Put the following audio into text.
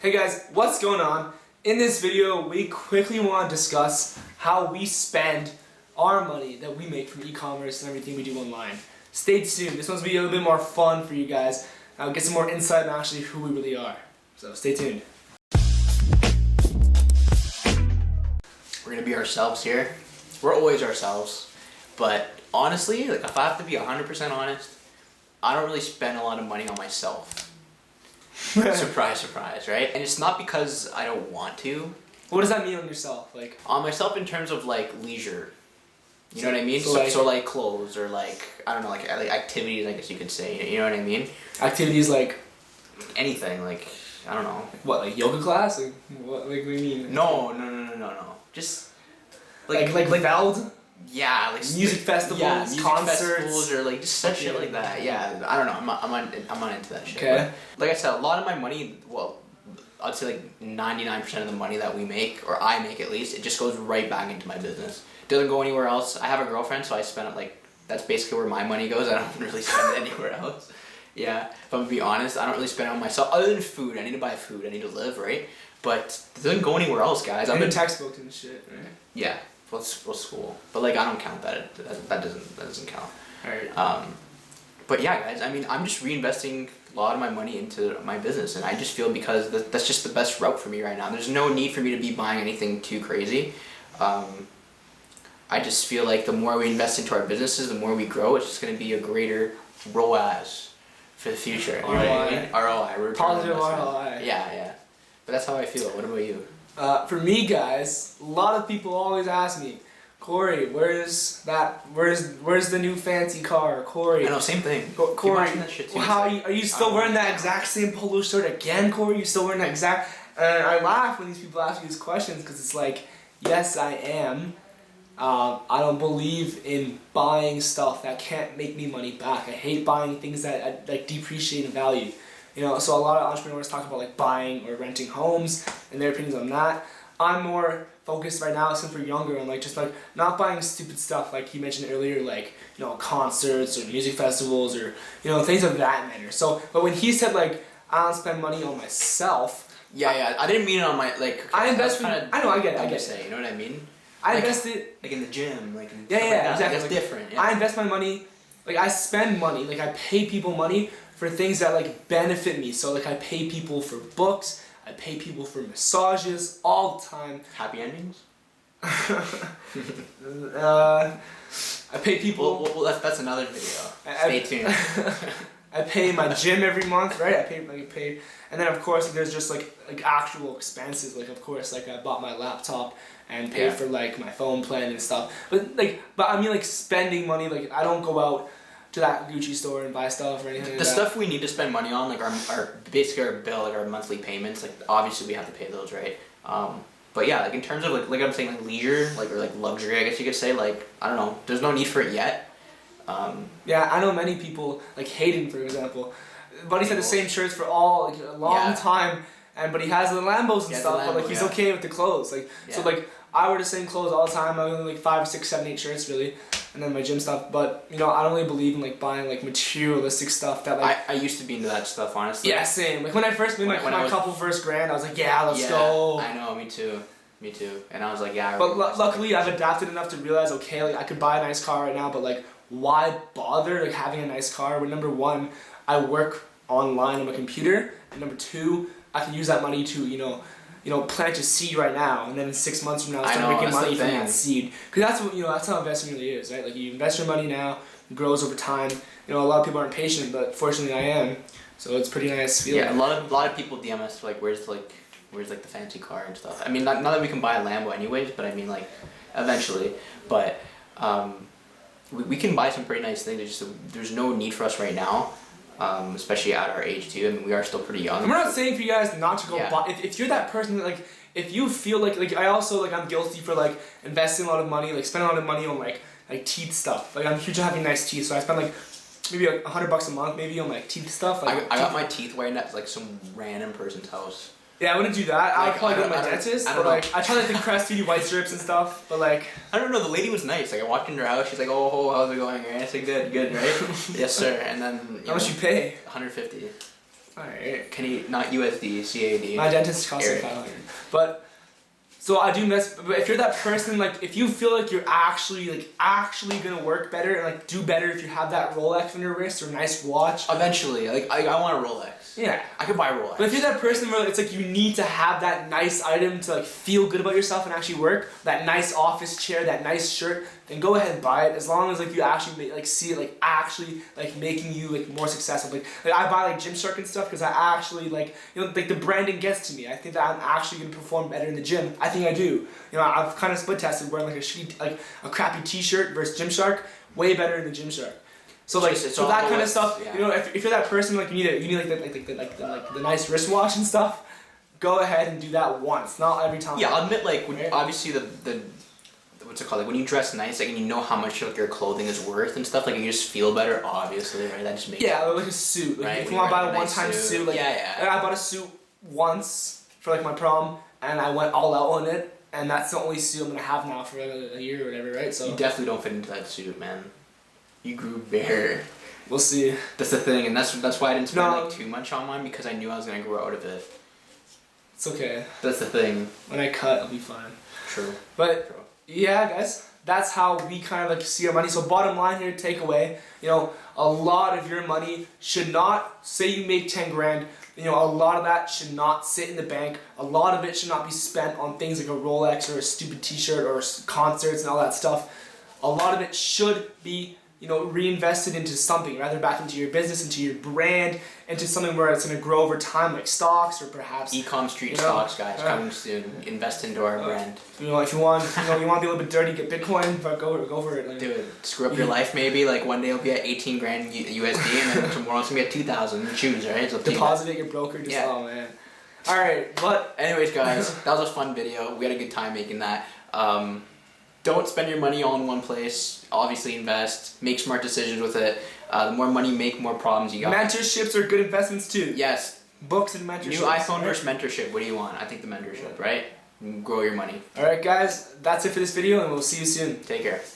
Hey guys, what's going on? In this video, we quickly want to discuss how we spend our money that we make from e-commerce and everything we do online. Stay tuned. This one's going to be a little bit more fun for you guys. I'll get some more insight on actually who we really are. So stay tuned. We're going to be ourselves here. We're always ourselves. But honestly, like if I have to be 100% honest, I don't really spend a lot of money on myself. Surprise, surprise, right? And it's not because I don't want to. What does that mean on yourself? Like on myself in terms of like leisure. You know what I mean? So like clothes or like, I don't know, like activities, I guess you could say. You know what I mean? Activities like anything, like, I don't know. What, like yoga class? Like what do you mean? No. Just like Veld? Yeah, like music festivals, concerts, festivals, or like just such shit like that. Yeah, I don't know. I'm not into that shit. Okay. But, like I said, a lot of my money, well, I'd say like 99% of the money that we make, or I make at least, it just goes right back into my business. It doesn't go anywhere else. I have a girlfriend, so I spend it like, that's basically where my money goes. I don't really spend it anywhere else. Yeah, if I'm gonna be honest, I don't really spend it on myself. Other than food, I need to buy food. I need to live, right? But it doesn't go anywhere else, guys. I'm in textbooks and shit, right? Yeah. Well, school, but like I don't count that. That doesn't count. Alright. But yeah, guys. I mean, I'm just reinvesting a lot of my money into my business, and I just feel because that's just the best route for me right now. There's no need for me to be buying anything too crazy. I just feel like the more we invest into our businesses, the more we grow. It's just going to be a greater ROAS for the future. You know what I mean? ROI. Positive ROI. Yeah. But that's how I feel. What about you? For me, guys, a lot of people always ask me, Corey, where's the new fancy car? Corey. I know, same thing. Corey, that shit too. how are you still wearing that exact same polo shirt again, Corey? You still wearing that exact? And I laugh when these people ask me these questions because it's like, yes, I am. I don't believe in buying stuff that can't make me money back. I hate buying things that like depreciate in value. You know, so a lot of entrepreneurs talk about like buying or renting homes and their opinions on that. I'm more focused right now since we're younger on like just like not buying stupid stuff like he mentioned earlier, like, you know, concerts or music festivals or, you know, things of that manner. So, but when he said like I don't spend money on myself. Yeah. I didn't mean it on my like. I invest. I know. I get it. You know what I mean? I invested like in the gym, like in exactly. That's different. Yeah. I invest my money, like I spend money, like I pay people money for things that like benefit me. So like I pay people for books, I pay people for massages all the time. Happy endings? I pay people. Well, that's another video. Stay tuned. I pay my gym every month, right? I pay, and then of course there's just like actual expenses. Like of course, like I bought my laptop and paid for like my phone plan and stuff. But I mean like spending money. Like I don't go out to that Gucci store and buy stuff or anything like that. The stuff we need to spend money on, like our basically our bill, like our monthly payments, like obviously we have to pay those, right? But yeah, like in terms of like I'm saying, like leisure, like or like luxury, I guess you could say, like I don't know, there's no need for it yet. Yeah, I know many people, like Hayden for example, Buddy's had the same shirts for a long time, but he has the Lambos and stuff, but like he's okay with the clothes, like so like I wear the same clothes all the time. I only like 5, 6, 7, 8 shirts really, and then my gym stuff. But you know, I don't really believe in like buying like materialistic stuff that like. I used to be into that stuff, honestly. Yeah, same. Like when I first made my couple first grand, I was like, yeah, let's go. I know, me too. And I was like, yeah. But luckily, I've adapted enough to realize, okay, like I could buy a nice car right now, but like, why bother like having a nice car when number one, I work online on my computer, and number two, I can use that money to you know, plant a seed right now, and then in 6 months from now, start making money from that seed. Because that's what that's how investing really is, right? Like you invest your money now, it grows over time. You know, a lot of people aren't patient, but fortunately I am. So it's pretty nice feeling. Yeah, a lot of people DM us like, where's like the fancy car and stuff. I mean, not that we can buy a Lambo anyways, but I mean like, eventually. But we can buy some pretty nice things. There's no need for us right now. Especially at our age too. I mean, we are still pretty young. And we're not saying for you guys not to go buy. If you're that person that like, if you feel like I also like I'm guilty for like investing a lot of money, like spending a lot of money on like teeth stuff. Like I'm huge on having nice teeth, so I spend like maybe like $100 a month maybe on like teeth stuff. Like I got my teeth whitened at like some random person's house. Yeah, I wouldn't do that. I would probably go to my dentist, but like I try like the Crest Beauty white strips and stuff. But like I don't know, the lady was nice. Like I walked into her house, she's like, "Oh, how's it going?" Right? I said, "Good, right?" Yes, sir. And then how much you pay? $150. Alright. Not USD, CAD. My dentist costs like Area. 500. But so I do miss. But if you're that person, like if you feel like you're actually gonna work better and like do better if you have that Rolex on your wrist or a nice watch. Eventually, like I want a Rolex. Yeah. I could buy a Rolex. But if you're that person where it's like you need to have that nice item to like feel good about yourself and actually work, that nice office chair, that nice shirt, then go ahead and buy it. As long as like you actually like see it like actually like making you like more successful. Like I buy like Gymshark and stuff because I actually like like the branding gets to me. I think that I'm actually gonna perform better in the gym. I think I do. I've kind of split tested wearing like a crappy T-shirt versus Gymshark. Way better in the Gymshark. So like so that kind of stuff, yeah. If you're that person like you need like the nice wristwatch and stuff, go ahead and do that once, not every time. Yeah, I'll admit like when obviously the what's it called, like when you dress nice, like and you know how much like your clothing is worth and stuff, like you just feel better, obviously, right? That just makes like a suit. Like right? if you want to buy a one-time suit, like I bought a suit once for like my prom, and I went all out on it, and that's the only suit I'm gonna have now for a year or whatever, right? So you definitely don't fit into that suit, man. You grew bare. We'll see. That's the thing, and that's why I didn't spend like too much on mine, because I knew I was gonna grow out of it. It's okay. That's the thing. When I cut, I'll be fine. True. But yeah, guys, that's how we kind of like see our money. So bottom line here, takeaway, a lot of your money should not, say you make 10 grand, a lot of that should not sit in the bank. A lot of it should not be spent on things like a Rolex or a stupid T-shirt or concerts and all that stuff. A lot of it should be reinvested into something, rather back into your business, into your brand, into something where it's going to grow over time, like stocks or perhaps Ecom street stocks, guys, coming soon. Invest into our brand. If you want, you want to be a little bit dirty, get Bitcoin, but go for it. Like, dude, screw up your life maybe. Like one day it'll be at 18 grand USD, and then tomorrow it's gonna be at 2,000. You choose, right? So deposit it, your broker. Just, oh man. All right, but anyways, guys, that was a fun video. We had a good time making that. Don't spend your money all in one place. Obviously invest. Make smart decisions with it. The more money you make, more problems you got. Mentorships are good investments too. Yes. Books and mentorships. New iPhone versus mentorship. What do you want? I think the mentorship, right? Grow your money. Alright guys, that's it for this video and we'll see you soon. Take care.